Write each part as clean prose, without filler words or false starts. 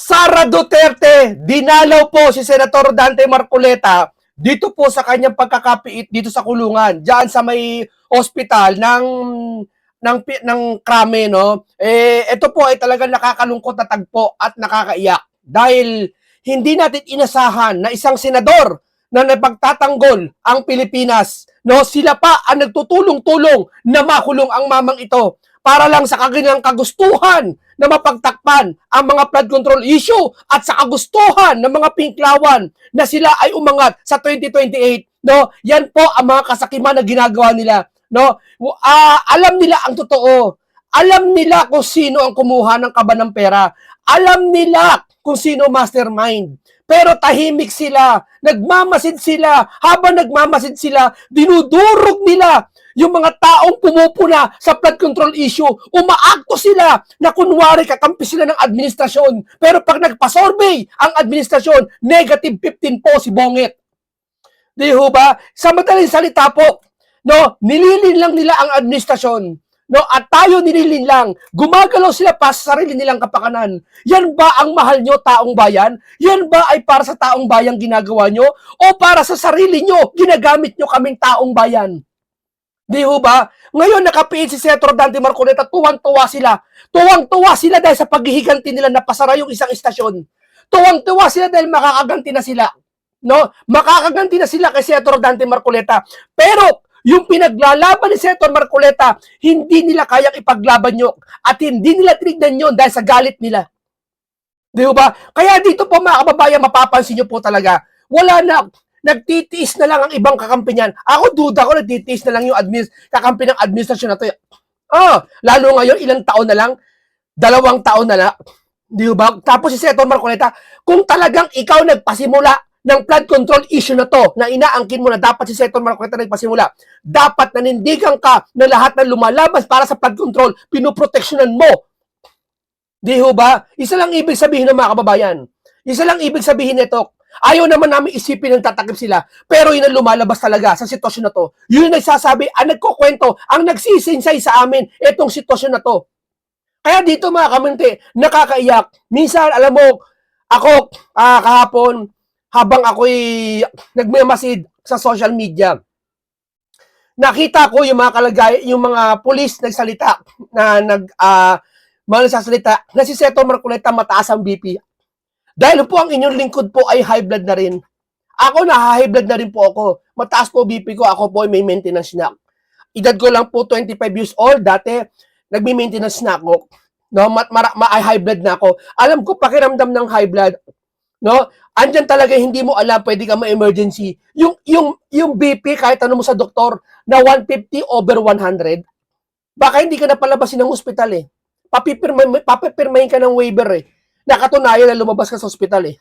Sara Duterte, dinalaw po si Senator Dante Marcoleta dito po sa kanyang pagkakapiit dito sa kulungan, diyan sa may ospital ng Krame, no? Ito po ay talagang nakakalungkot na tagpo at nakakaiyak dahil hindi natin inasahan na isang senador na napagtatanggol ang Pilipinas, no? Sila pa ang nagtutulong-tulong na makulong ang mamang ito para lang sa kanilang kagustuhan na mapagtakpan ang mga flood control issue at sa kagustuhan ng mga pinklawan na sila ay umangat sa 2028, no? Yan po ang mga kasakiman na ginagawa nila, no? Alam nila ang totoo. Alam nila kung sino ang kumuha ng kaba ng pera. Alam nila kung sino mastermind. Pero tahimik sila, nagmamasid sila, habang nagmamasid sila, dinudurog nila yung mga taong pumupuna sa flood control issue. Umaakto sila na kunwari kakampi sila ng administrasyon. Pero pag nagpa-survey ang administrasyon, negative 15 po si Bonget. Di ho ba? Sa madaling salita po, no, nililin lang nila ang administrasyon. No, at tayo nililin lang. Gumagalaw sila pa sa sarili nilang kapakanan. Yan ba ang mahal nyo, taong bayan? Yan ba ay para sa taong bayan ginagawa nyo? O para sa sarili nyo, ginagamit nyo kaming taong bayan? Di ho ba? Ngayon nakapiit si Senator Dante Marcoleta, tuwang-tuwa sila. Tuwang-tuwa sila dahil sa paghihiganti nila na pasara yung isang istasyon. Tuwang-tuwa sila dahil makakaganti na sila. No? Makakaganti na sila kay Senator Dante Marcoleta. Pero yung pinaglalaban ni Senator Marcoleta, hindi nila kayang ipaglaban nyo at hindi nila tinignan yun dahil sa galit nila. Di ba? Kaya dito po mga kababayan, mapapansin nyo po talaga, wala na, nagtitiis na lang ang ibang kakampi niyan. Ako duda ko, nagtitiis na lang yung kakampi ng administrasyon na to. Lalo ngayon, ilang taon na lang, 2 taon na lang. Di ba? Tapos si Senator Marcoleta, kung talagang ikaw nagpasimula ng flood control issue na to, na inaangkin mo na dapat si Senator Marcoleta nagpasimula, dapat nanindigan ka na lahat ng lumalabas para sa flood control, pinoproteksyonan mo. Di ho ba? Isa lang ibig sabihin ng mga kababayan. Isa lang ibig sabihin nito. Ayaw naman namin isipin ng tatakip sila, pero yun ang lumalabas talaga sa sitwasyon na to. Yun ang nagsasabi, ang nagkukwento, ang nagsisinsay sa amin, itong sitwasyon na to. Kaya dito mga kamunti, nakakaiyak. Minsan, alam mo, ako kahapon, habang ako'y nagmamasid sa social media, nakita ko yung mga yung mga pulis nagsalita na mga nagsasalita na si Senator Marcoleta mataas ang BP. Dahil po ang inyong lingkod po ay high blood na rin. Ako high blood na rin po ako. Mataas po BP ko, ako po ay may maintenance na. Edad ko lang po 25 years old, dati nagme-maintenance na ako. No, high blood na ako. Alam ko pakiramdam ng high blood. No? Andyan talaga hindi mo alam, pwede ka ma-emergency. Yung BP, kahit ano mo sa doktor, na 150 over 100, baka hindi ka na palabasin ng ospital eh. Papipirmahin ka ng waiver eh. Nakatunayan na lumabas ka sa ospital eh.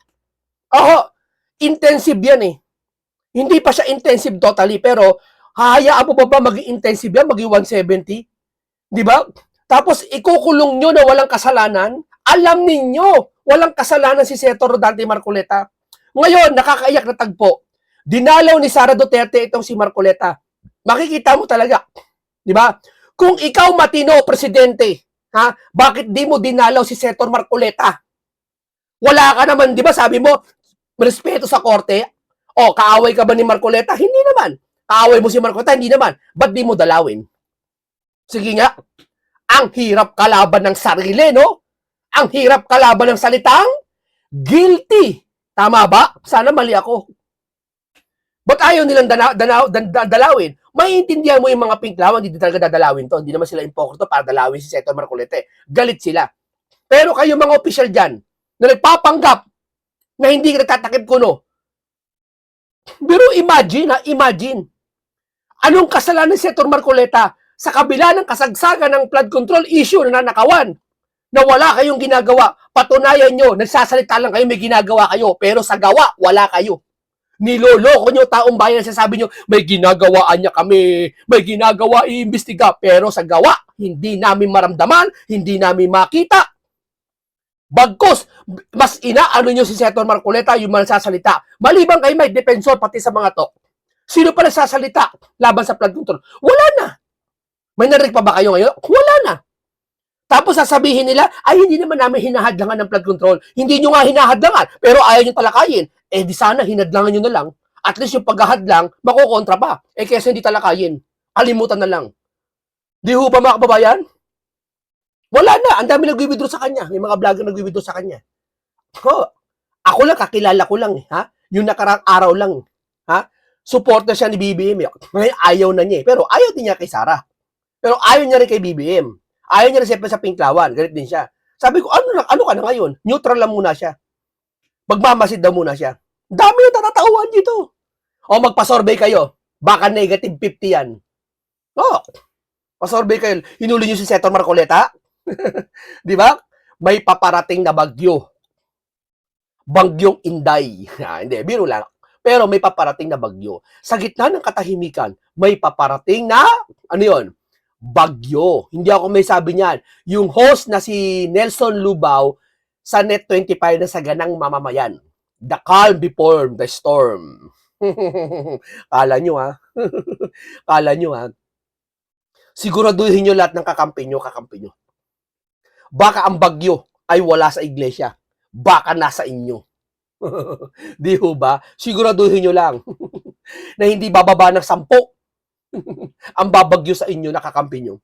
Intensive yan eh. Hindi pa siya intensive totally, pero hahayaan mo ba maging intensive yan, maging 170? Di ba? Tapos ikukulong nyo na walang kasalanan. Alam ninyo, walang kasalanan si Senator Dante Marcoleta. Ngayon, nakakaiyak na tagpo. Dinalaw ni Sara Duterte itong si Marcoleta. Makikita mo talaga. Di ba? Kung ikaw matino, presidente, bakit di mo dinalaw si Senator Marcoleta? Wala ka naman, di ba? Sabi mo, respeto sa korte. Kaaway ka ba ni Marcoleta? Hindi naman. Kaaway mo si Marcoleta? Hindi naman. Ba't di mo dalawin? Sige nga. Ang hirap kalaban ng sarili, no? Ang hirap kalaban ng salitang guilty. Tama ba? Sana mali ako. Ba't ayaw nilang dalawin? Maiintindihan mo yung mga pinklawan, hindi talaga dadalawin to. Hindi naman sila impokrito para dalawin si Senator Marcoleta. Galit sila. Pero kayo mga opisyal dyan, na nagpapanggap na hindi nagtatakip kuno. Pero imagine. Anong kasalanan ni Senator Marcoleta sa kabila ng kasagsagan ng flood control issue na nanakawan? Na wala kayong ginagawa, patunayan nyo, nagsasalita lang kayo, may ginagawa kayo, pero sa gawa, wala kayo. Niloloko nyo taong bayan, sasabi nyo, may ginagawaan niya kami, may ginagawa, iimbestiga, pero sa gawa, hindi namin maramdaman, hindi namin makita. Bagkos, mas inaano nyo si Senator Marcoleta, yung mga nagsasalita. Maliban kayo may defensor, pati sa mga to. Sino pa nagsasalita laban sa flood control? Wala na. May narinig pa ba kayo ngayon? Wala na. Tapos sasabihin nila, ay hindi naman namin hinahadlangan ng flood control. Hindi nyo nga hinahadlangan, pero ayaw nyo talakayin. Eh di sana hinadlangan nyo na lang. At least yung paghahadlang, makukontra pa. Eh kesa hindi talakayin. Kalimutan na lang. Di ho ba mga kababayan? Wala na. Ang dami nag-withdraw sa kanya. May mga vlogger nag-withdraw sa kanya. Ho, ako lang, kakilala ko lang. Ha? Yung nakarang araw lang. Ha? Supporter siya ni BBM. Ngayon ayaw na niya. Pero ayaw din niya kay Sara. Pero ayaw niya rin kay BBM. Ayaw niya rin siyempre sa Pinklawan. Galit din siya. Sabi ko, ano ka na ngayon? Neutral lang muna siya. Magmamasid daw muna siya. Dami yung tatatauhan dito. O magpa-survey kayo. Baka negative 50 yan. O, pa-survey kayo. Hinuli niyo si Senator Marcoleta? Di ba? May paparating na bagyo. Bagyong Inday. Hindi, biro lang. Pero may paparating na bagyo. Sa gitna ng katahimikan, may paparating na, ano yun? Bagyo. Hindi ako may sabi niyan. Yung host na si Nelson Lubao sa Net25 na sa ganang mamamayan. The calm before the storm. Kala nyo ha? Kala nyo ha? Siguraduhin nyo lahat ng kakampi nyo. Baka ang bagyo ay wala sa iglesia. Baka nasa inyo. Di ho ba? Siguraduhin nyo lang na hindi bababa ng 10 ang babagyo sa inyo, nakakampi nyo.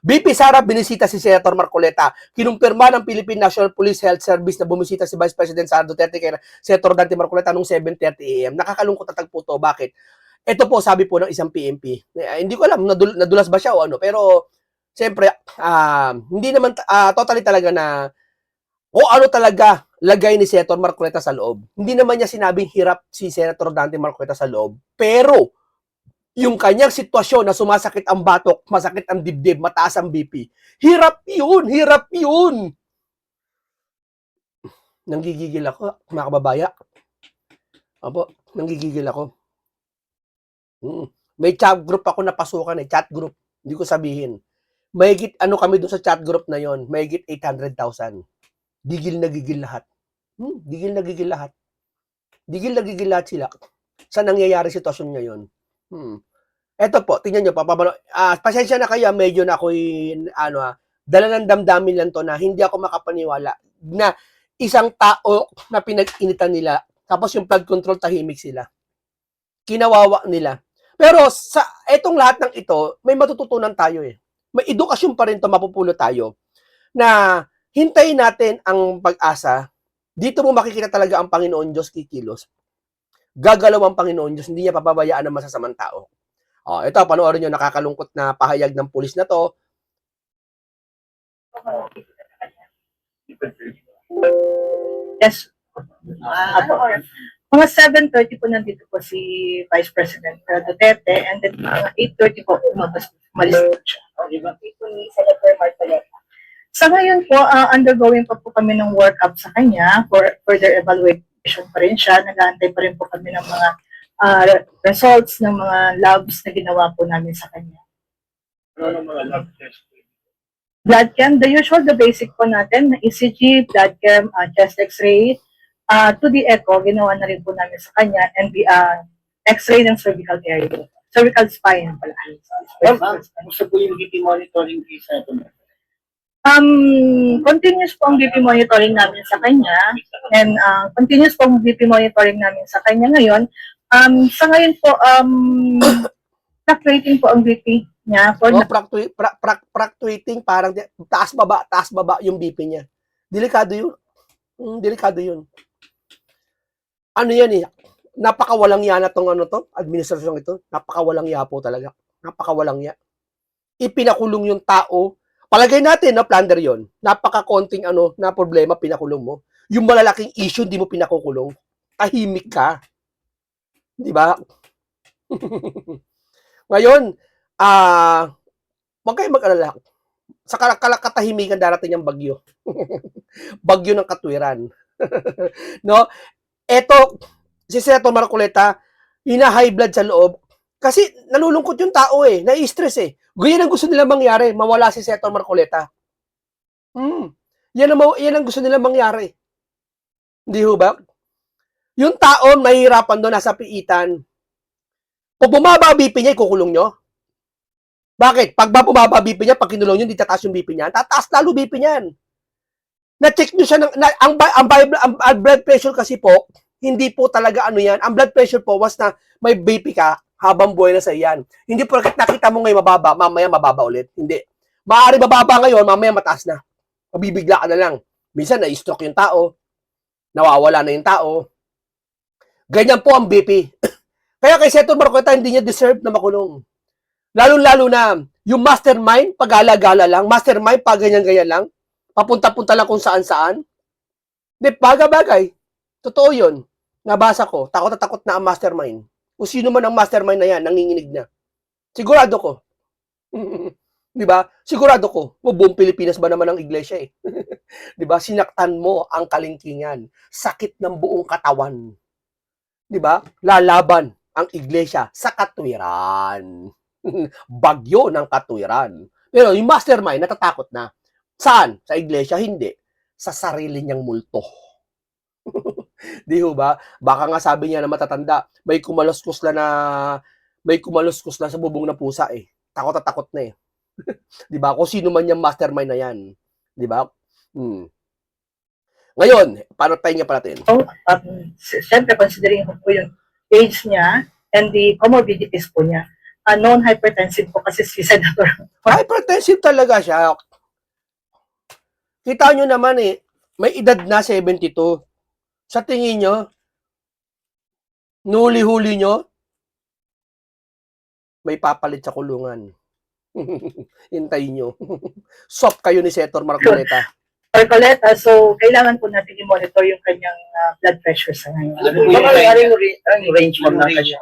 BP Sara, binisita si Senator Marcoleta. Kinumpirma ng Philippine National Police Health Service na bumisita si Vice President Sara Duterte kay Senator Dante Marcoleta noong 7:30 AM. Nakakalungkot na tagpo to. Bakit? Ito po, sabi po ng isang PNP. Hindi ko alam, nadulas ba siya o ano. Pero, siyempre, hindi naman totally talaga na o ano talaga lagay ni Senator Marcoleta sa loob. Hindi naman niya sinabing hirap si Senator Dante Marcoleta sa loob. Pero, yung kanyang sitwasyon na sumasakit ang batok, masakit ang dibdib, mataas ang BP, hirap yun. Nanggigigil ako, mga kababaya. Opo, nanggigigil ako. May chat group ako napasukan chat group. Hindi ko sabihin. Mahigit ano kami doon sa chat group na yon, mahigit 800,000. Gigil na gigil lahat. Gigil na gigil lahat. Gigil na gigil lahat sila sa nangyayari sitwasyon ngayon. Eto po, tingnan nyo, pasensya na kayo, medyo na ako'y, dala ng damdamin lang to na hindi ako makapaniwala na isang tao na pinag-initan nila, tapos yung flood control tahimik sila. Kinawawa nila. Pero sa etong lahat ng ito, may matututunan tayo eh. May edukasyon pa rin to mapupulot tayo na hintayin natin ang pag-asa. Dito mo makikita talaga ang Panginoon Diyos kikilos. Gagalaw ang Panginoon Diyos, hindi niya papabayaan ng masasamang tao. Ito, panoorin nyo, nakakalungkot na pahayag ng pulis na to. Yes. Mga 7:30 po nandito po si Vice President Duterte and then mga 8:30 po umalis po siya. Senator Marcoleta. Sa ngayon po, undergoing pa po kami ng workup sa kanya for further evaluation pa rin siya. Nag-aantay pa rin po kami ng mga results ng mga labs na ginawa po namin sa kanya. Ano mga lab test? Blood chem, the usual, the basic po natin, ECG, blood chem, chest x-ray, 2D echo, ginawa na rin po namin sa kanya, and the x-ray ng cervical area, cervical spine pala. Gusto po yung BP monitoring case na ito? Continuous po ang BP monitoring namin sa kanya, and continuous po ang BP monitoring namin sa kanya ngayon. Sa ngayon po, fluctuating po ang BP niya. Fluctuating, parang taas baba yung BP niya. Delikado yun. Delikado yun. Ano yan eh, napakawalang ya na tong administrasyon ito. Napakawalang ya po talaga. Napakawalang ya. Ipinakulong yung tao. Palagay natin, plunder yon. Napakakonting na problema pinakulong mo. Yung malalaking issue, di mo pinakukulong. Tahimik ka. Di ba? Ngayon, huwag kayo mag-alala. Sa katahimikan darating yung bagyo. Bagyo ng katwiran. No? Eto, si Senator Marcoleta, hina-high blood sa loob. Kasi nalulungkot yung tao eh. Nai-stress eh. Ganyan ang gusto nila mangyari. Mawala si Senator Marcoleta. Yan ang gusto nila mangyari. Hindi ho ba? Yung tao, mahihirapan doon, nasa piitan. Kung bumaba BP niya, ikukulong nyo? Bakit? Pag ba bumaba BP niya, pag kinulong yun, di tataas yung BP niya, tataas lalo BP niyan. Na-check nyo siya, ang blood pressure kasi po, hindi po talaga ano yan. Ang blood pressure po, was na may BP ka, habang buhay na sa iyan. Hindi po nakita mo ngayon mababa, mamaya mababa ulit. Hindi. Maaari mababa ngayon, mamaya mataas na. Mabibigla ka na lang. Minsan, na-stroke yung tao, nawawala na yung tao. Ganyan po ang BP. Kaya kay Senator Marcoleta, hindi niya deserve na makulong. Lalo-lalo na, yung mastermind, pag-gala-gala lang, mastermind, pag ganyan-ganyan lang, papunta-punta lang kung saan-saan. Di, bagay-bagay. Totoo yun. Nabasa ko, takot na takot na ang mastermind. Kung sino man ang mastermind na yan, nanginginig na. Sigurado ko. Di ba? Sigurado ko. Buong Pilipinas ba naman ang iglesia eh. Di ba? Sinaktan mo ang kalingkingan. Sakit ng buong katawan. Di ba? Lalaban ang iglesia sa katwiran. Bagyo ng katwiran. Pero yung mastermind, natatakot na. Saan? Sa iglesia? Hindi. Sa sarili niyang multo. Di ba? Baka nga sabi niya na matatanda, may kumaluskos na sa bubong ng pusa eh. Takot at takot na eh. Di ba? Kung sino man yung mastermind na yan. Di ba? Ngayon, paano tayo pa natin? Siyempre, considering ko po yung age niya and the comorbidities po niya, non-hypertensive po kasi si Senator. Hypertensive talaga siya. Kita nyo naman eh, may edad na 72. Sa tingin nyo, nuli-huli nyo, may papalit sa kulungan. Hintayin nyo. Soft kayo ni Senator Marcoleta. Marcoleta, so kailangan po natin i-monitor yung kanyang blood pressure sa ngayon. Ano yung range mo na kanya?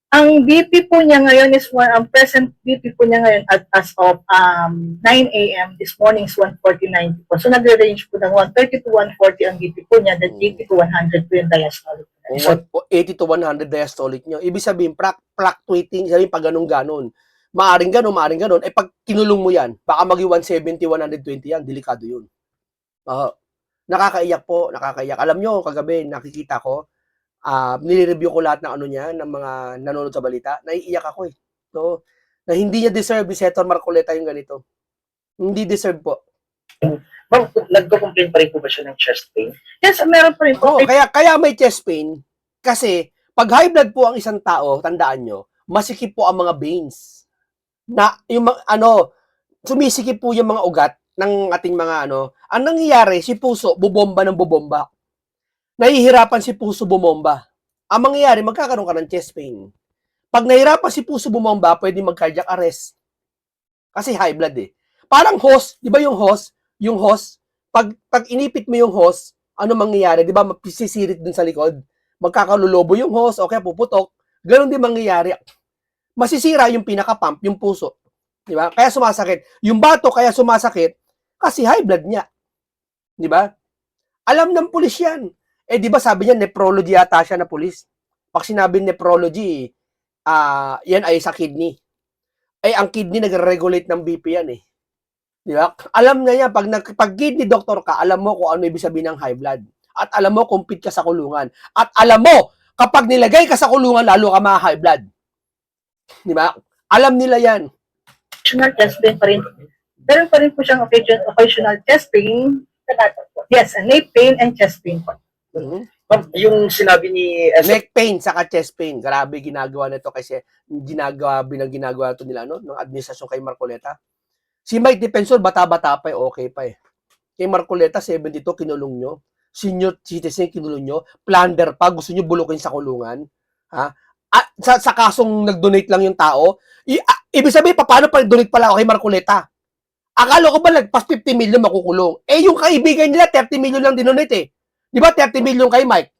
Ang BP po niya ngayon is ang present BP po niya ngayon as of 9 a.m. this morning is 149 po. So nagre-range po ng 130 to 140 ang BP po niya, then 80 to 100 po yung diastolic. So, 80 to 100 diastolic nyo. Ibig sabihin, fluctuating, sabihin pag ganun-ganon. Maaring ganon. Eh pag kinulong mo yan, baka maging 170, 120 yan. Delikado yun. Nakakaiyak po, nakakaiyak. Alam nyo, kagabi, nakikita ko, nire-review ko lahat ng ano niya, ng mga nanonood sa balita, naiiyak ako eh. So, na hindi niya deserve ni Senator Marcoleta yung ganito. Hindi deserve po. Ma'am, nagko-complain pa rin po ba siya ng chest pain? yes, meron po rin po. Oo, kaya may chest pain, kasi pag high blood po ang isang tao, tandaan nyo, masikip po ang mga veins. Na, yung sumisikip po yung mga ugat ng ating mga ang nangyayari, si puso, bubomba ng bubomba. Nahihirapan si puso bumomba. Ang mangyayari, magkakaroon ka ng chest pain. Pag nahirapan si puso bumomba, pwede mag-cardiac arrest. Kasi high blood eh. Parang hose, di ba yung hose? Yung hose, pag inipit mo yung hose, ano mangyayari? Di ba sisirit dun sa likod? Magkakalulobo yung hose, o kaya puputok. Ganon din mangyayari. Masisira yung pinaka-pump, yung puso. Di ba? Kaya sumasakit. Yung bato kaya sumasakit kasi high blood niya. Di ba? Alam ng pulis yan. Eh, di ba sabi niya, nephrology yata siya na pulis. Pag sinabi nephrology, yan ay sa kidney. Eh, ang kidney nag-regulate ng BP yan eh. Di ba? Alam niya yan, pag kidney doctor ka, alam mo kung ano ibig sabihin ng high blood. At alam mo kung fit ka sa kulungan. At alam mo, kapag nilagay ka sa kulungan, lalo ka ma-high blood. Di ba? Alam nila yan. Occasional chest pain pa rin. Meron pa rin po siyang occasional chest pain. Yes, neck pain and chest pain po. Ma'am, yung sinabi ni Neck pain, saka chest pain. Grabe ginagawa nito kasi ginagawa ito nila, ng administrasyon kay Marcoleta. Si Mike Defensor, bata-bata pa okay pa eh. Kay Marcoleta, 72, kinulong nyo. Senior citizen, kinulong nyo. Plunder pa, gusto nyo bulukin sa kulungan. Ha? At sa kasong nag-donate lang yung tao, ibig sabihin, paano pa donate pala ako kay Marcoleta? Akala ko ba nagpas 50 million makukulong? Eh, yung kaibigan nila, 30 million lang dinonate eh. Di ba 30 million kay Mike?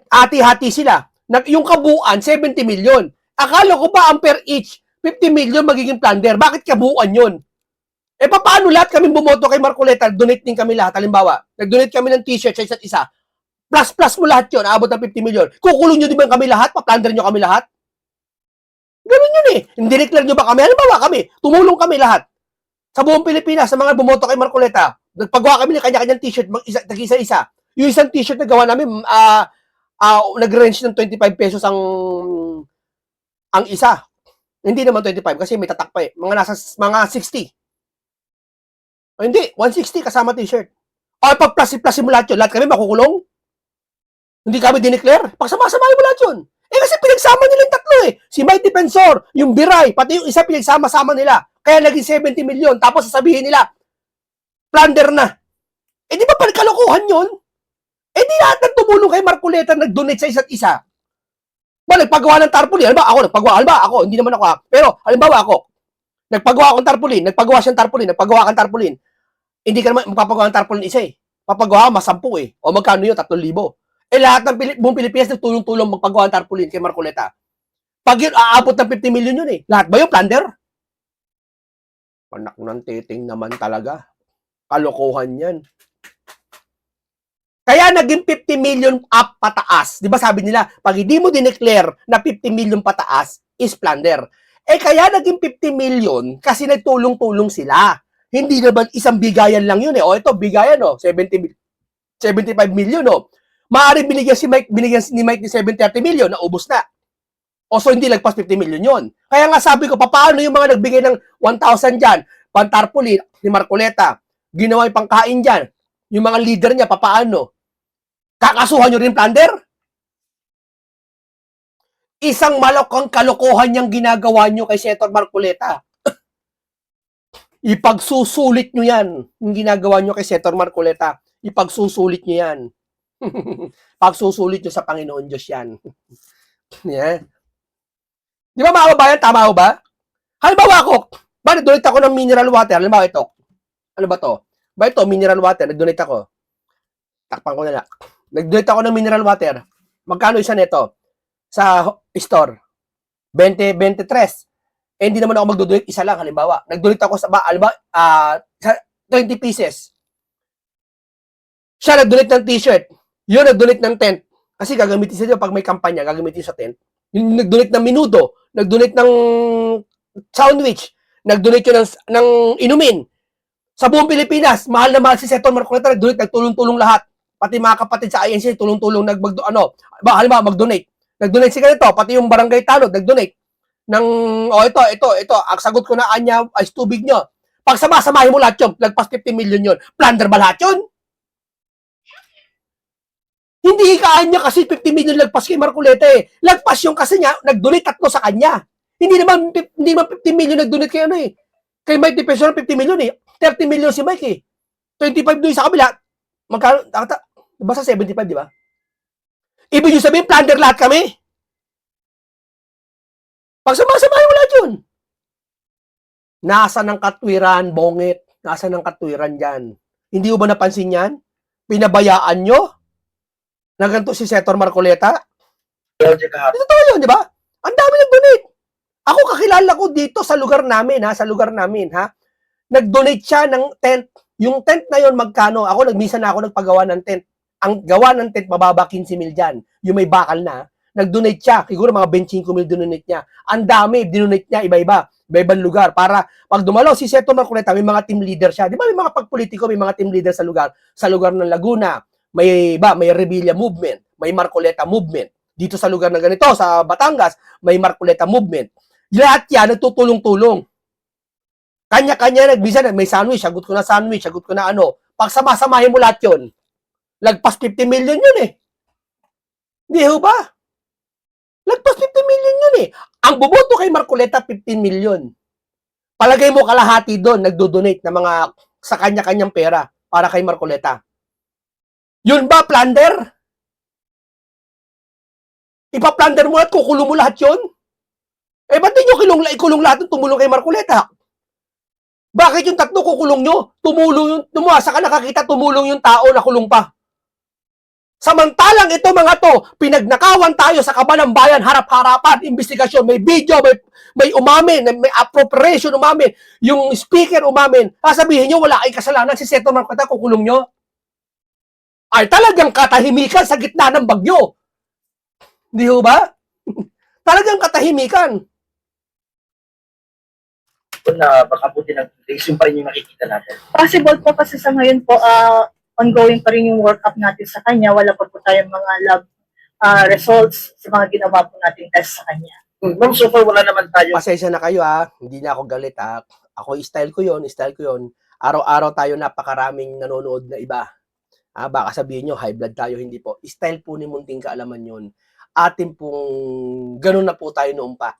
Hati-hati sila. Yung kabuuan, 70 million. Akala ko ba ang per each, 50 million magiging plunder? Bakit kabuuan yun? Eh, paano lahat kami bumoto kay Marcoleta? Donate din kami lahat. Halimbawa, nag-donate kami ng t-shirt sa isa't isa. Plus mo lahat yun, aabot ng 50 million. Kukulong nyo di ba kami lahat? Pa-plunder nyo kami lahat? Ganun yun eh. Hindi-declare nyo ba kami? Halimbawa kami, tumulong kami lahat. Sa buong Pilipinas, sa mga bumoto kay Marcoleta, nagpagawa kami ng kanya-kanyang t-shirt, tag-isa-isa. Yung isang t-shirt na gawa namin, nag-range ng 25 pesos ang isa. Hindi naman 25 kasi may tatak pa eh. Mga 60. O hindi, 160 kasama t-shirt. O pag plus mo lahat yun, lahat kami makukulong? Hindi kami dineclare? Pagsama-samahin mo lahat yun. Eh kasi pinagsama nila yung tatlo eh. Si Mike Defensor, yung Biray, pati yung isa pinagsama-sama nila. Kaya naging 70 million. Tapos sasabihin nila, plunder na. Eh di ba pagkalokohan yun? Eh di lahat ng tumulong kay Marcoleta nag-donate sa isa't isa. Ba, nagpagawa ng tarpaulin. Halimbawa ako, hindi naman ako ha. Pero, halimbawa ako, nagpagawa akong tarpaulin, nagpagawa siyang tarpaulin, nagpagawa kang tarpaulin. Hindi ka naman magpapagawa ng tarpaulin isa eh. Papagawa, masampu eh. O magkano yun? 3,000. Eh lahat ng buong Pilipinas nagtulong-tulong magpagawa ng tarpaulin kay Marcoleta. Pag yun, aabot ng 50 million yun eh. Lahat ba yun, plunder? Anak ng titing naman talaga. Kalokohan yan. Kaya naging 50 million up pataas. Di ba sabi nila, pag hindi mo dineclare na 50 million pataas is plunder. Eh kaya naging 50 million kasi nagtulong-tulong sila. Hindi naman isang bigayan lang yun eh. O ito, bigayan o, 75 million o. Maaaring binigyan ni Mike ni 30 million, naubos na. O so hindi lagpas 50 million yun. Kaya nga sabi ko, paano yung mga nagbigay ng 1,000 dyan, pantarpaulin ni Marcoleta, ginawa yung pangkain dyan, yung mga leader niya, paano? Kakasuhan nyo rin plunder? Isang malakang kalokohan niyang ginagawa nyo kay Senator Marcoleta. Ipagsusulit nyo yan. Yung ginagawa nyo kay Senator Marcoleta. Ipagsusulit nyo yan. Pagsusulit nyo sa Panginoon Diyos yan. Yeah. Di ba mga kababayan, tama ho ba? Halimbawa ako, nag-donate ako ng mineral water. Halimbawa ito. Ano ba to? Ba ito, mineral water. Nag-donate ako. Takpan ko na lang. Nag-donate ako ng mineral water. Magkano isa nito? Sa store? 23. Eh, hindi naman ako mag-donate isa lang, halimbawa. Nag-donate ako sa 20 pieces. Siya nag-donate ng t-shirt. Yun, nag-donate ng tent. Kasi gagamitin sila pag may kampanya, gagamitin sa tent. Yung nag-donate ng minuto, nag-donate ng sandwich, nag-donate yun ng inumin. Sa buong Pilipinas, mahal na mahal si Senator Marcoleta, nag-donate, nagtulong-tulong lahat. Pati mga kapatid sa INC, tulong-tulong halimbawa, mag-donate. Nag-donate si ganito, pati yung barangay Tanod, nag-donate. Ito, ang sagot ko na anya ay tubig nyo. Pag sama-samahin mo lahat yun, lagpas 50 million yun, plunder ba lahat yun? Hindi ikaan niya kasi 50 million lagpas kay Marcoleta eh. Lagpas yung kasi niya, nag-donate 3 sa kanya. Hindi naman 50 million nag-donate kay ano eh. Kay Mike Defensor 50 million eh. 30 million si Mike eh. 25 doon sa kabila. Magkano? Basta 75, di ba? Ibig yung sabihin, plunder lahat kami. Pag sama-samahin mo lahat yun. Nasa ng katwiran, bongit. Nasa ng katwiran dyan. Hindi mo ba napansin yan? Pinabayaan nyo? Na ganito si Senator Marcoleta? Totoo yun, di ba? Ang dami nag-donate. Ako kakilala ko dito sa lugar namin, ha? Nag-donate siya ng tent. Yung tent na yon magkano? Minsan na ako nagpagawa ng tent. Ang gawa ng tent, mababa 15,000 dyan. Yung may bakal na. Nag-donate siya. Siguro mga 25,000 donate niya. Ang dami, dinonate niya, iba-iba. Iba-ibang lugar. Para pag dumalaw si Senator Marcoleta, may mga team leader siya. Di ba may mga pagpolitiko, may mga team leader sa lugar. Sa lugar ng Laguna, may Revilla Movement, may Marcoleta Movement. Dito sa lugar na ganito, sa Batangas, may Marcoleta Movement. Lahat yan, nagtutulong-tulong. Kanya-kanya, nagbisan, may sandwich, sagot ko na ano. Pag sama-samahin mo lahat yun, lagpas 50 million yun eh. Hindi ho ba? Lagpas 50 million yun eh. Ang bumoto kay Marcoleta, 15 million. Palagay mo kalahati doon, nagdo-donate na mga sa kanya-kanyang pera para kay Marcoleta. Yun ba, plunder? Ipa-plunder mo at kukulong mo lahat yun? Eh, ba't di nyo ikulong lahat ng tumulong kay Marcoleta? Bakit yung 3 kukulong nyo? Sa ka nakakita, tumulong yung tao na kulong pa. Samantalang ito mga to, pinagnakawan tayo sa kaban ng bayan, harap-harapan, investigasyon, may video, may umamin, may appropriation umamin, yung speaker umamin, sasabihin nyo, wala kayong kasalanan, si Senator Marcoleta, kukulong nyo. Ay talagang katahimikan sa gitna ng bagyo. Di ho ba? Talagang katahimikan. Na baka buti ng yung pa rin yung nakikita natin. Possible po kasi sa ngayon po, ongoing pa rin yung workup natin sa kanya. Wala pa po tayong mga lab results sa mga ginawa po nating test sa kanya. Ma'am, so far wala naman tayo. Pasensya na kayo hindi na ako galit Ako, style ko yon. Araw-araw tayo napakaraming nanonood na iba. Baka sabihin nyo, high blood tayo, hindi po. Style po ni Munting Kaalaman yun. Atin pong, ganun na po tayo noon pa.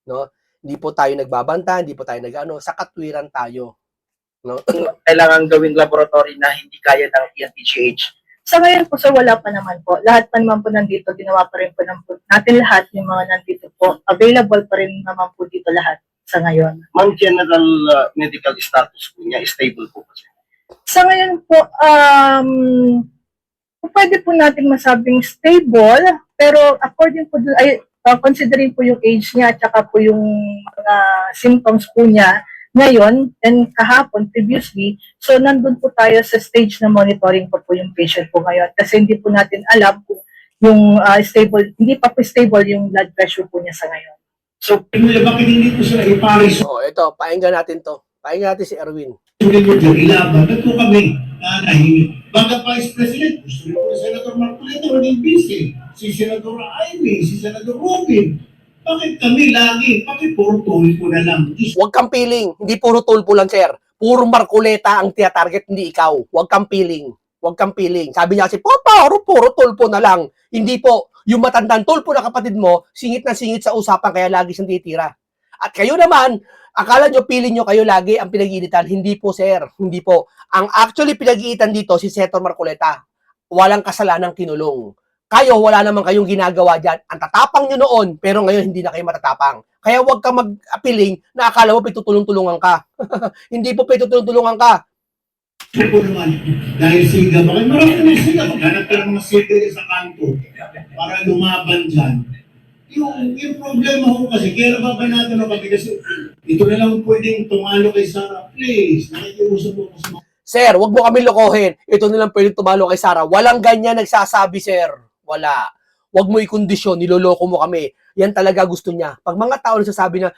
No? Hindi po tayo nagbabanta, hindi po tayo sa katwiran tayo. No? Kailangan gawing laboratory na hindi kaya ng PNPGH. Sa ngayon po, sir, wala pa naman po. Lahat pa naman po nandito, ginawa pa rin po natin lahat, yung mga nandito po. Available pa rin naman po dito lahat sa ngayon. Ma'am, general medical status po niya, stable po kasi. Sa ngayon po, pwede po natin masabing stable, pero according po, considering po yung age niya at saka po yung mga symptoms po niya ngayon and kahapon previously, so nandun po tayo sa stage na monitoring po yung patient po ngayon kasi hindi po natin alam kung yung stable, hindi pa po stable yung blood pressure po niya sa ngayon. So, bakit hindi po sila iparis Ito, pakinggan natin to. Pakinggan natin si Erwin. ilaban? Ba't po kami nahihingit? Baga Vice President, gusto rin po ni Senator Marcoleta, Rodin Vince, si Senator Amy, si Senator Robin. Bakit kami lagi? Bakit puro tuloy po na lang? Huwag kang piling. Hindi puro tulpo lang, sir. Puro Marcoleta ang tia-target, hindi ikaw. Huwag kang piling. Huwag kang piling. Sabi niya kasi, puro tulpo na lang. Hindi po. Yung matandang tulpo na kapatid mo, singit na singit sa usapan, kaya lagi siyang titira. At kayo naman, akala nyo, piling nyo kayo lagi ang pinag-iinitan. Hindi po, sir. Hindi po. Ang actually pinag-iinitan dito, si Senator Marcoleta. Walang kasalanang kinulong. Kayo, wala naman kayong ginagawa dyan. Ang tatapang nyo noon, pero ngayon hindi na kayo matatapang. Kaya huwag kang mag-appealing na akala mo pitutulong-tulungan ka. Hindi po pitutulong-tulungan ka. Po naman, dahil siga ba? Marami na siga. Maghanap ka ng mga siga sa kanto para lumaban dyan. Yung problema ko kasi, kaya nababay natin ako kasi ito na lang pwedeng tumalo kay Sarah. Please, nakikiusap mo ko sa mga Sir, wag mo kami lokohin. Ito nilang pwedeng tumalo kay Sarah. Walang ganyan nagsasabi, sir. Wala. Wag mo ikondisyon, niloloko mo kami. Yan talaga gusto niya. Pag mga tao nagsasabi na,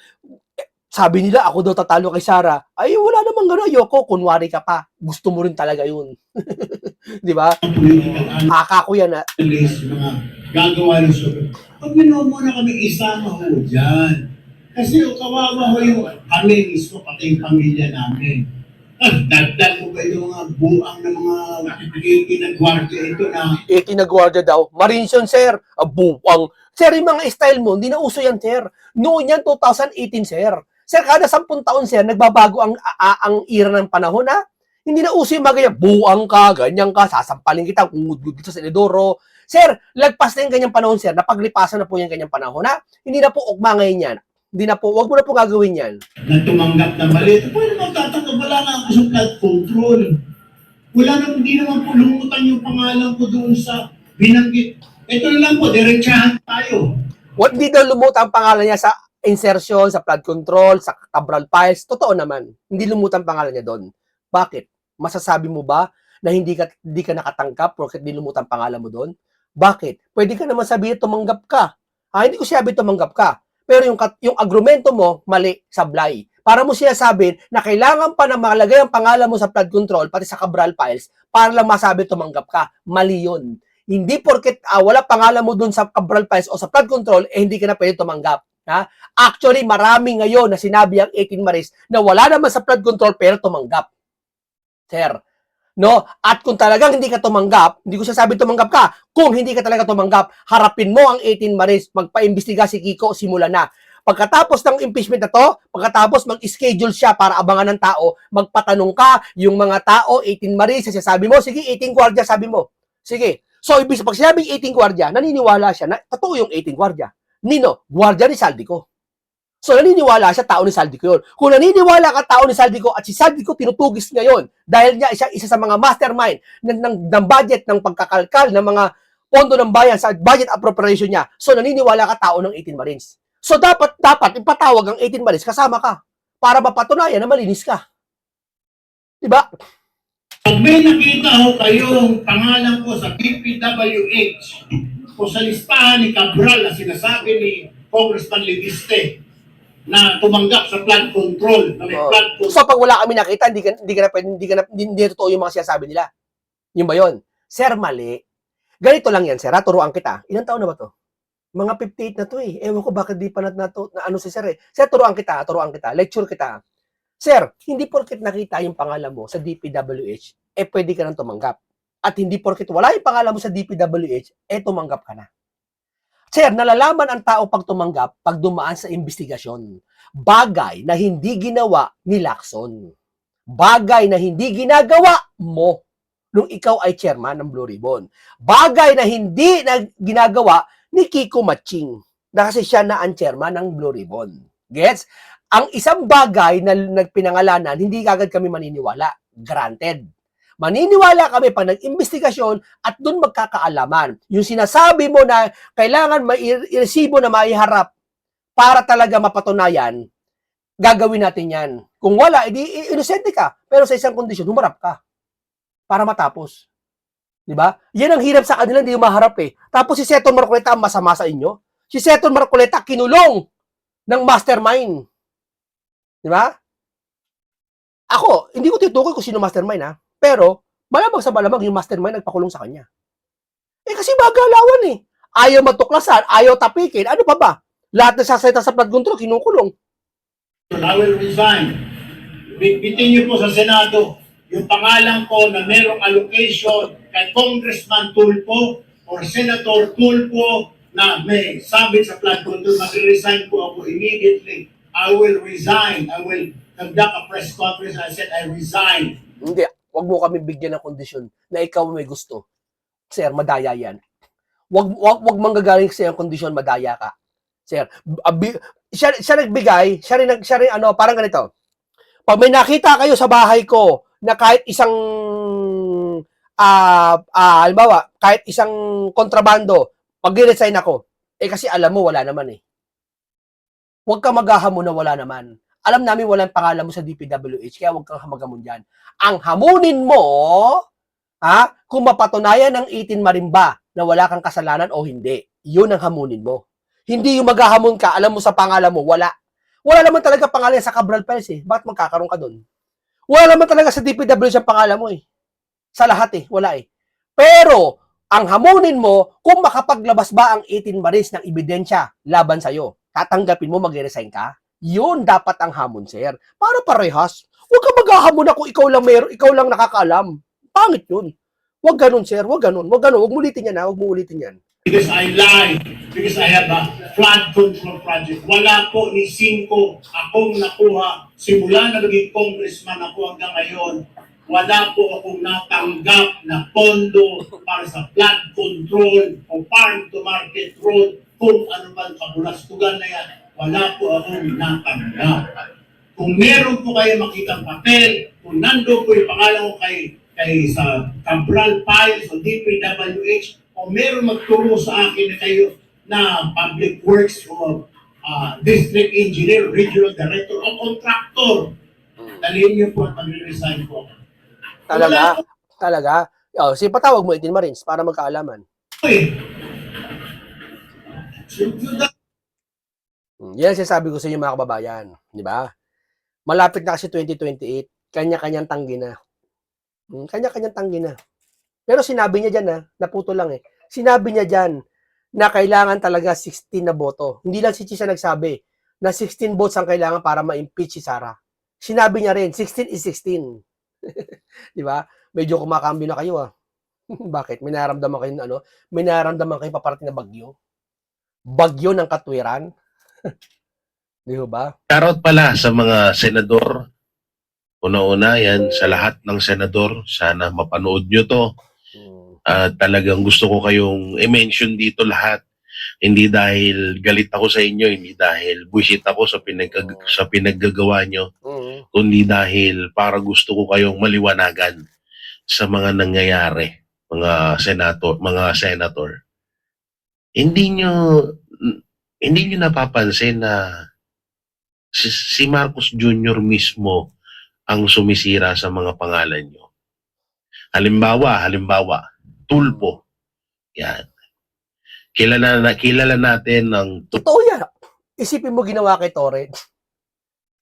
sabi nila, ako daw tatalo kay Sarah, ay wala namang gano'n, ayoko, kunwari ka pa. Gusto mo rin talaga yun. Di ba? political Haka ko yan analyst, mga gagawa ng sobrang. Pag mo na kami isama ho dyan. Kasi kawawa ho yung kami mismo, pati yung pamilya namin. Dagdag mo ba yung mga buang ng mga ikinagwardya ito na Ikinagwardiya daw. Marinson, sir. Buwang. Sir, yung mga style mo, hindi na uso yan, sir. Noon yan, 2018, sir. Sir, kada 10 taon, sir, nagbabago ang era ng panahon, Hindi na uso yung mga ganyan. Buwang ka, ganyan ka, sasampalin kita, kungudgud kita sa Enedoro. Sir, lagpas na yung ganyang panahon, sir. Napaglipasan na po yung ganyang panahon, Hindi na po ugma ngayon yan. Hindi na po, wag mo na po gagawin yan. na tumanggap ng mali. Pwede magtatanggap, wala nga ako sa flood control. Wala na, hindi naman po lumutan yung pangalan ko doon sa binanggit. Ito na lang po, diretsahan tayo. Hindi daw lumutang ang pangalan niya sa insertion, sa flood control, sa Cabral Files. Totoo naman. Hindi lumutang ang pangalan niya doon. Bakit? Masasabi mo ba na hindi ka nakatangkap porque hindi lumutang ang pangalan mo doon? Bakit? Pwede ka naman sabihin tumanggap ka. Hindi ko sabi tumanggap ka. Pero yung argumento mo, mali, sablay. Para mo siya sabihin na kailangan pa na malagay ang pangalan mo sa flood control, pati sa Cabral Files, para lang masabi tumanggap ka. Mali yun. Hindi porket wala pangalan mo dun sa Cabral Files o sa flood control, hindi ka na pwede tumanggap. Actually, marami ngayon na sinabi ang 18 Maris na wala naman sa flood control pero tumanggap. Sir, no? At kung talagang hindi ka tumanggap, hindi ko sasabi tumanggap ka. Kung hindi ka talaga tumanggap, harapin mo ang 18 Maris, magpaimbestiga si Kiko, simula na. Pagkatapos ng impeachment na to, pagkatapos mag-schedule siya para abangan ng tao, magpatanong ka, yung mga tao, 18 Maris, sabi mo, sige, 18 Guardia, sabi mo. Sige. So, ibig pag sinabing 18 Guardia, naniniwala siya na totoo yung 18 Guardia. Nino, Guardia ni Saldico. So, naniniwala siya, tao ni Saldico yun. Kung naniniwala ka, tao ni Saldico, at si Saldico tinutugis ngayon, dahil niya isa sa mga mastermind ng budget, ng pagkakalkal, ng mga pondo ng bayan sa budget appropriation niya. So, naniniwala ka, tao ng 18 Marines. So, dapat ipatawag ang 18 Marines, kasama ka, para mapatunayan na malinis ka. Diba? Pag may nakita ho kayong pangalan ko sa PPWH o sa listahan ni Cabral na sinasabi ni Congressman Leviste na tumanggap sa flood control, na may flood control. So, pag wala kami nakita, hindi totoo yung mga sinasabi nila. Yun ba yun? Sir, mali. Ganito lang yan, sir. Turuan kita. Ilang taon na ba to? Mga 58 na to eh. Ewan ko bakit di pa na ano si sir eh. Sir, turuan kita, lecture kita. Sir, hindi porket nakita yung pangalan mo sa DPWH, eh pwede ka nang tumanggap. At hindi porket wala yung pangalan mo sa DPWH, eh tumanggap ka na. Sir, nalalaman ang tao pag tumanggap pag dumaan sa investigasyon. Bagay na hindi ginawa ni Lacson. Bagay na hindi ginagawa mo nung ikaw ay chairman ng Blue Ribbon. Bagay na hindi na ginagawa ni Kiko Matching na kasi siya na ang chairman ng Blue Ribbon. Gets? Ang isang bagay na nagpinangalanan, hindi agad kami maniniwala. Granted. Maniniwala kami pag nag-investigasyon at doon magkakaalaman. Yung sinasabi mo na kailangan mai-resibo na maiharap para talaga mapatunayan, gagawin natin yan. Kung wala, edi inosente ka. Pero sa isang kondisyon, humarap ka para matapos. Di ba? Yan ang hirap sa kanila, hindi maharap eh. Tapos si Seton Marcoleta ang masama sa inyo. Si Seton Marcoleta kinulong ng mastermind. Di ba? Ako, hindi ko tinutukoy kung sino mastermind ha. Pero, malamang sa malamang yung mastermind nagpakulong sa kanya. Eh kasi magalawan eh. Ayaw matuklasan, ayaw tapikin. Ano pa ba? Lahat na sasalita sa flood control, kinukulong. I will resign. Bitbitin niyo po sa Senado yung pangalan ko na merong allocation kay Congressman Tulfo or Senator Tulfo na may sabi sa flood control, mag-resign po ako immediately. I will resign. I will conduct a press conference. I said, I resign. Hindi, wag mo kami bigyan ng kondisyon na ikaw may gusto. Sir, madaya yan. Wag manggagaling sa yung kondisyon, madaya ka. Sir, siya nagbigay, siya rin ano, parang ganito. Pag may nakita kayo sa bahay ko na kahit isang halimbawa, kahit isang kontrabando, mag-resign ako. Eh kasi alam mo, wala naman eh. Huwag kang maghahamon na wala naman. Alam namin walang pangalan mo sa DPWH, kaya huwag kang maghamon dyan. Ang hamunin mo, kung mapatunayan ng 18 marimba na wala kang kasalanan o hindi, yun ang hamunin mo. Hindi yung maghahamon ka, alam mo sa pangalan mo, wala. Wala naman talaga pangalan sa Cabral Files eh. Bakit magkakaroon ka doon? Wala naman talaga sa DPWH ang pangalan mo eh. Sa lahat eh, wala eh. Pero, ang hamunin mo, kung makapaglabas ba ang 18 maris ng ebidensya laban sa'yo, tatanggapin mo, mag-resign ka? Yun dapat ang hamon, sir. Para parehas. Huwag ka maghahamon na kung ikaw lang nakakaalam. Pangit yun. Huwag ganun, sir. Huwag ganun. Huwag mo ulitin yan, ha? Huwag mo ulitin yan. Because I lied. Because I have a flood control project. Wala po ni Cinco akong nakuha. Simula na naging congressman ako hanggang ngayon, wala po akong natanggap na pondo para sa flood control o farm to market road, kung ano man kabulastugan na yan. Wala po akong natanggap. Kung meron po kayo makitang papel, kung nando po yung pangalan ko kay sa Cabral Files o DPWH, o meron magturo sa akin na kayo na public works o district engineer, regional director o contractor, dalhin niyo po at mag-resign po. Talaga? O, sige, patawag mo 18 Marines para magkaalaman. Yan sinasabi ko sa inyo mga kababayan. Di ba? Malapit na kasi 2028. Kanya-kanyang tanggi na. Kanya-kanyang tanggi na. Pero sinabi niya dyan, naputo lang eh. Sinabi niya dyan na kailangan talaga 16 na boto. Hindi lang si Chisa nagsabi na 16 votes ang kailangan para ma-impeach si Sara. Sinabi niya rin, 16 is 16. Di ba? Medyo kumakambyo na kayo Bakit? May nararamdaman kayo may nararamdaman kayo paparating na bagyo? Bagyo ng katwiran? Di ba? Shoutout pala sa mga senador. Una-una yan sa lahat ng senador. Sana mapanood nyo to. Talagang gusto ko kayong i-mention dito lahat. Hindi dahil galit ako sa inyo, hindi dahil buwisit ako sa pinaggagawa nyo, kundi dahil para gusto ko kayong maliwanagan sa mga nangyayari, mga senator. Hindi nyo napapansin na si Marcos Jr. mismo ang sumisira sa mga pangalan nyo. Halimbawa, Tulfo. Yan. Kilala natin ng... Totoo yan. Isipin mo ginawa kay Torre.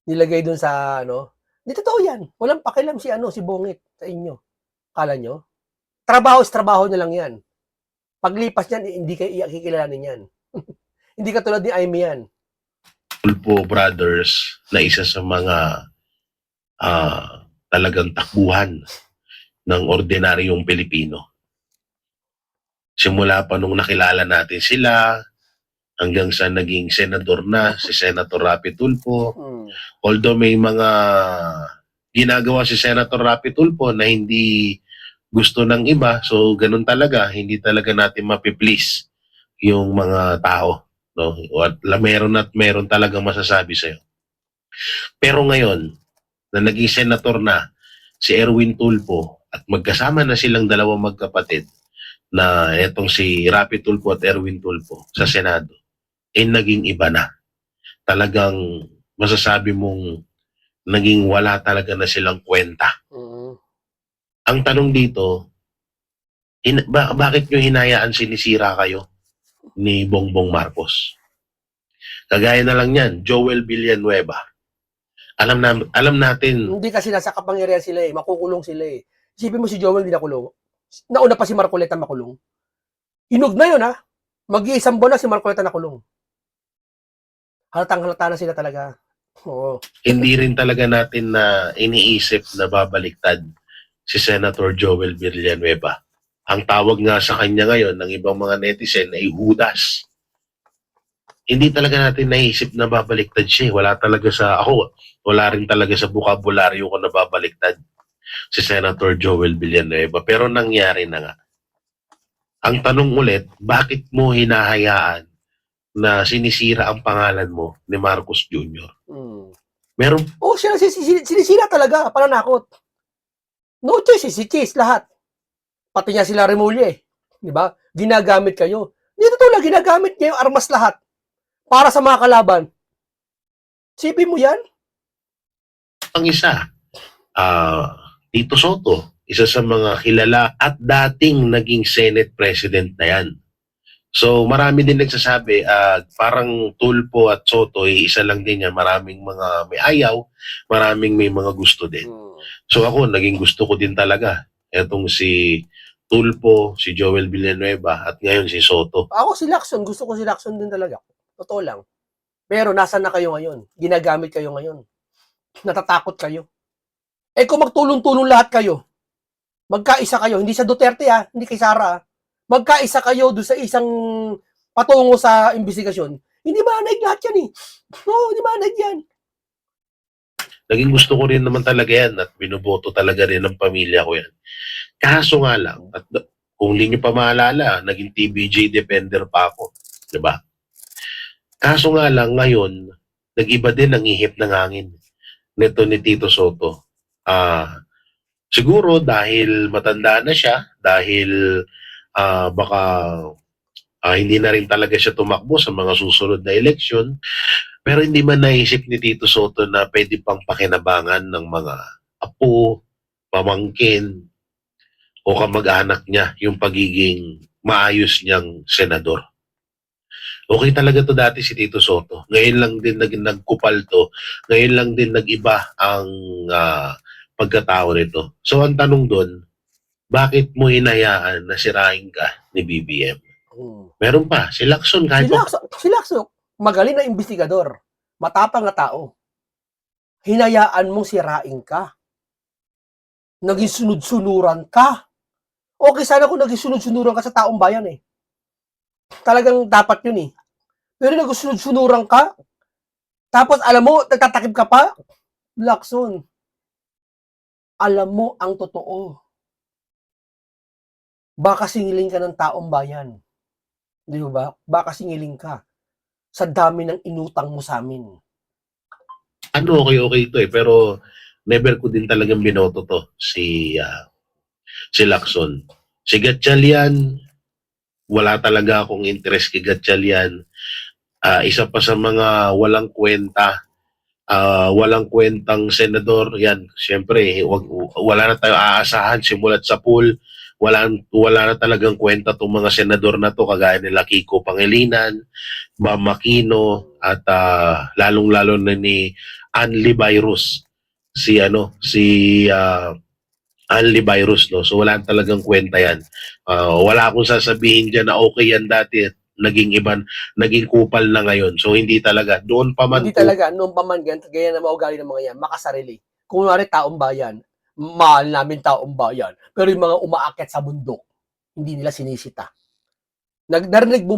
Nilagay dun sa Hindi totoo yan. Walang pakialam si Bongit sa inyo. Kala nyo? Trabaho is trabaho na lang yan. Paglipas niyan, hindi kayo kikilalanin yan. Hindi katulad ni Aimee yan. Tulfo Brothers na isa sa mga talagang takbuhan ng ordinaryong Pilipino. Simula pa nung nakilala natin sila hanggang sa naging senador na si Senator Rapi Tulfo. Hmm. Although may mga ginagawa si Senator Rapi Tulfo na hindi gusto ng iba, so ganun talaga, hindi talaga natin mapi-please yung mga tao, no? At meron talagang masasabi sa'yo. Pero ngayon, na naging senator na si Erwin Tulfo at magkasama na silang dalawang magkapatid na etong si Rapi Tulfo at Erwin Tulfo sa Senado, naging iba na. Talagang masasabi mong naging wala talaga na silang kwenta. Hmm. Ang tanong dito, bakit nyo hinayaan sinisira kayo ni Bongbong Marcos? Kagaya na lang yan, Joel Villanueva. Alam natin, Hindi kasi nasa kapangyarihan sila eh. Makukulong sila eh. Isipin mo si Joel hindi nakulong. Nauna pa si Marcoleta makulong. Hinog na yun ha. Mag-iisang buwan na si Marcoleta nakulong. Halatang-halata na sila talaga. Oo. hindi rin talaga natin na iniisip na babaliktad si Senator Joel Villanueva. Ang tawag nga sa kanya ngayon ng ibang mga netizen ay Judas. Hindi talaga natin naisip na babaliktad siya. Wala talaga wala rin talaga sa bukabularyo ko na babaliktad si Senator Joel Villanueva. Pero nangyari na nga. Ang tanong ulit, bakit mo hinahayaan na sinisira ang pangalan mo ni Marcos Jr.? Hmm. Meron Oh, sinisira talaga. Pananakot. No choice, si Chase, lahat. Pati niya sila Remulla eh. Di ba? Ginagamit kayo. Dito to lang, ginagamit niya yung armas lahat. Para sa mga kalaban. Sipin mo yan? ang isa, Tito Soto, isa sa mga kilala at dating naging Senate President na yan. So marami din nagsasabi, parang Tulfo at Soto, isa lang din yan. Maraming mga may ayaw, maraming may mga gusto din. So ako, naging gusto ko din talaga. Etong si Tulfo, si Joel Villanueva, at ngayon si Soto. Ako si Lacson, gusto ko si Lacson din talaga. Totoo lang. Pero nasan na kayo ngayon? Ginagamit kayo ngayon. Natatakot kayo. Eh kung magtulong-tulong lahat kayo, magkaisa kayo, hindi sa Duterte hindi kay Sara magkaisa kayo doon sa isang patungo sa investigasyon, hindi manaig lahat yan eh. No, hindi manaig yan. Naging gusto ko rin naman talaga yan at binuboto talaga rin ng pamilya ko yan. Kaso nga lang, at kung hindi nyo pa maalala, naging TBJ defender pa ako. Diba? Kaso nga lang, ngayon, nag-iba din ang ihip ng hangin nito ni Tito Soto. Siguro dahil matanda na siya, dahil baka hindi na rin talaga siya tumakbo sa mga susunod na eleksyon, pero hindi man naisip ni Tito Soto na pwede pang pakinabangan ng mga apo, pamangkin, o kamag-anak niya yung pagiging maayos niyang senador. Okay talaga to dati si Tito Soto. Ngayon lang din nagkupal to. Ngayon lang din nag-iba ang pagkatao nito. So ang tanong doon, bakit mo hinayaan na sirain ka ni BBM? Meron pa, si Lacson kahit Si Lacson, magaling na investigador. Matapang na tao. Hinayaan mong sirain ka. Naging sunod-sunuran ka. Okay sana kung naging sunod-sunuran ka sa taong bayan eh. Talagang dapat yun eh. Pero nagsunod-sunuran ka, tapos alam mo, nagtatakip ka pa, Lacson, alam mo ang totoo. Baka singiling ka ng taong bayan. Di ba? Baka singiling ka sa dami ng inutang mo sa amin. okay ito pero never ko din talagang binoto to si Lacson. Si Gatchalian, wala talaga akong interest kay Gatchalian. Isa pa sa mga walang kwentang senador, yan, siyempre, wala na tayong aasahan simulat sa pool. Wala na talagang kwenta itong mga senador na to, kagaya nila Kiko Pangilinan, Bam Aquino, at lalong-lalo na ni Anli Virus. Si Anli Virus, no? So wala talagang kwenta yan. Wala akong sasabihin dyan na okay yan dati at naging iban, naging kupal na ngayon. So hindi talaga doon pa man Hindi talaga, noong paman ganito, gaya na maugali ng mga yan, makasarili. Kung wari taong bayan, mahal namin taong bayan. Pero yung mga umaakyat sa bundok, hindi nila sinisita. Narinig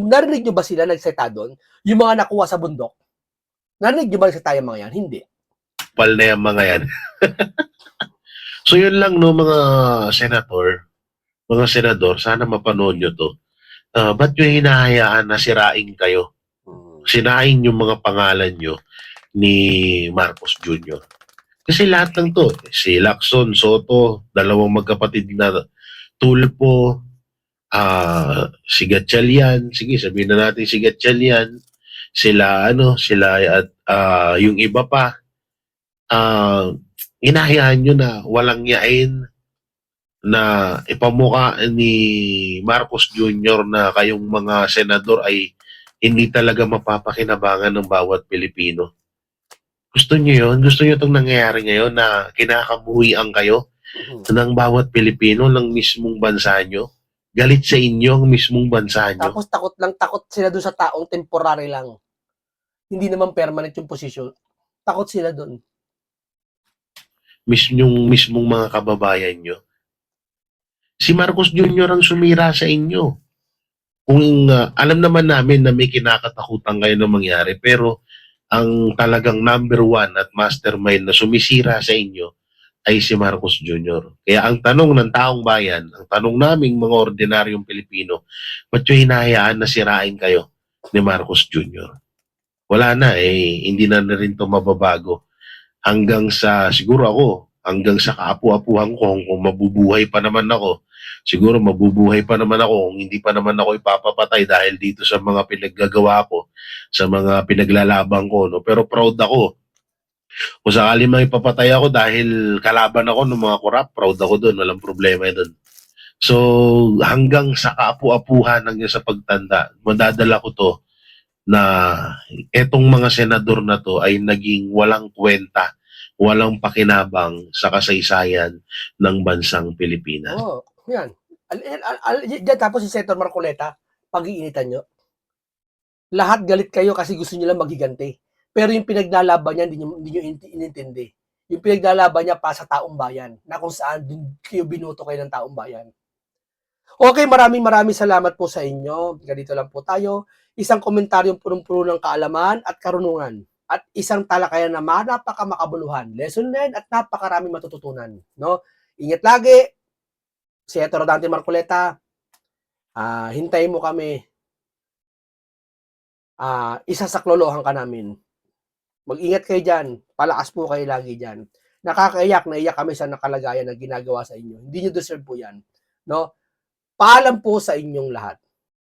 nyo ba sila nagseta doon? Yung mga nakuha sa bundok? Narinig nyo ba nagseta yung mga yan? Hindi. kupal na yung mga yan. So yun lang no mga senador, sana mapanood nyo to. Ba't nyo hinahayaan na sirain kayo? Sinain yung mga pangalan nyo ni Marcos Jr. Kasi lahat lang to, si Lacson Soto, dalawang magkapatid na Tulpo, si Gatchalian, sige sabihin na natin si Gatchalian, sila at yung iba pa, hinahayaan nyo na walang yain na ipamuka ni Marcos Jr. na kayong mga senador ay hindi talaga mapapakinabangan ng bawat Pilipino. Gusto nyo yun? Gusto nyo itong nangyayari ngayon na kinakabuhian kayo ng bawat Pilipino ng mismong bansa nyo? Galit sa inyo ang mismong bansa nyo? Tapos takot sila doon sa taong temporary lang. Hindi naman permanent yung posisyon. Takot sila doon. Mismong mga kababayan nyo? Si Marcos Jr. ang sumira sa inyo. Kung alam naman namin na may kinakatakutan kayo na mangyari, pero ang talagang number one at mastermind na sumisira sa inyo ay si Marcos Jr. Kaya ang tanong ng taong bayan, ang tanong naming mga ordinaryong Pilipino, ba't yung hinahayaan na sirain kayo ni Marcos Jr.? Wala na hindi na rin ito mababago. Hanggang sa, siguro ako, hanggang sa kaapu-apuhan ko, kung mabubuhay pa naman ako, siguro mabubuhay pa naman ako kung hindi pa naman ako ipapapatay dahil dito sa mga pinaggagawa ko, sa mga pinaglalaban ko. No? Pero proud ako. Kung sakali may ipapatay ako dahil kalaban ako ng mga korap, proud ako doon. Walang problema doon. So, hanggang sa kaapu-apuhan hanggang sa pagtanda, madadala ko to na etong mga senador na to ay naging walang kwenta, walang pakinabang sa kasaysayan ng bansang Pilipinas. Oo, yan. Diyan tapos si Senator Marcoleta, pag-iinitan nyo. Lahat galit kayo kasi gusto nyo lang maghiganti. Pero yung pinaglalaban niya, hindi nyo inintindi. Yung pinaglalaban niya pa sa taong bayan, na kung saan kayo binoto kayo ng taong bayan. Okay, maraming salamat po sa inyo. Ganito lang po tayo. Isang komentaryong punong-puno ng kaalaman at karunungan. At isang talakayan na napakamakabuluhan. Lesson learned at napakaraming matututunan. No? Ingat lagi. Senator Dante Marcoleta, hintayin mo kami. Isasaklolohan ka namin. Mag-ingat kayo dyan. Palakas po kayo lagi dyan. Naiyak kami sa nakalagayan na ginagawa sa inyo. Hindi nyo deserve po yan. No? Paalam po sa inyong lahat.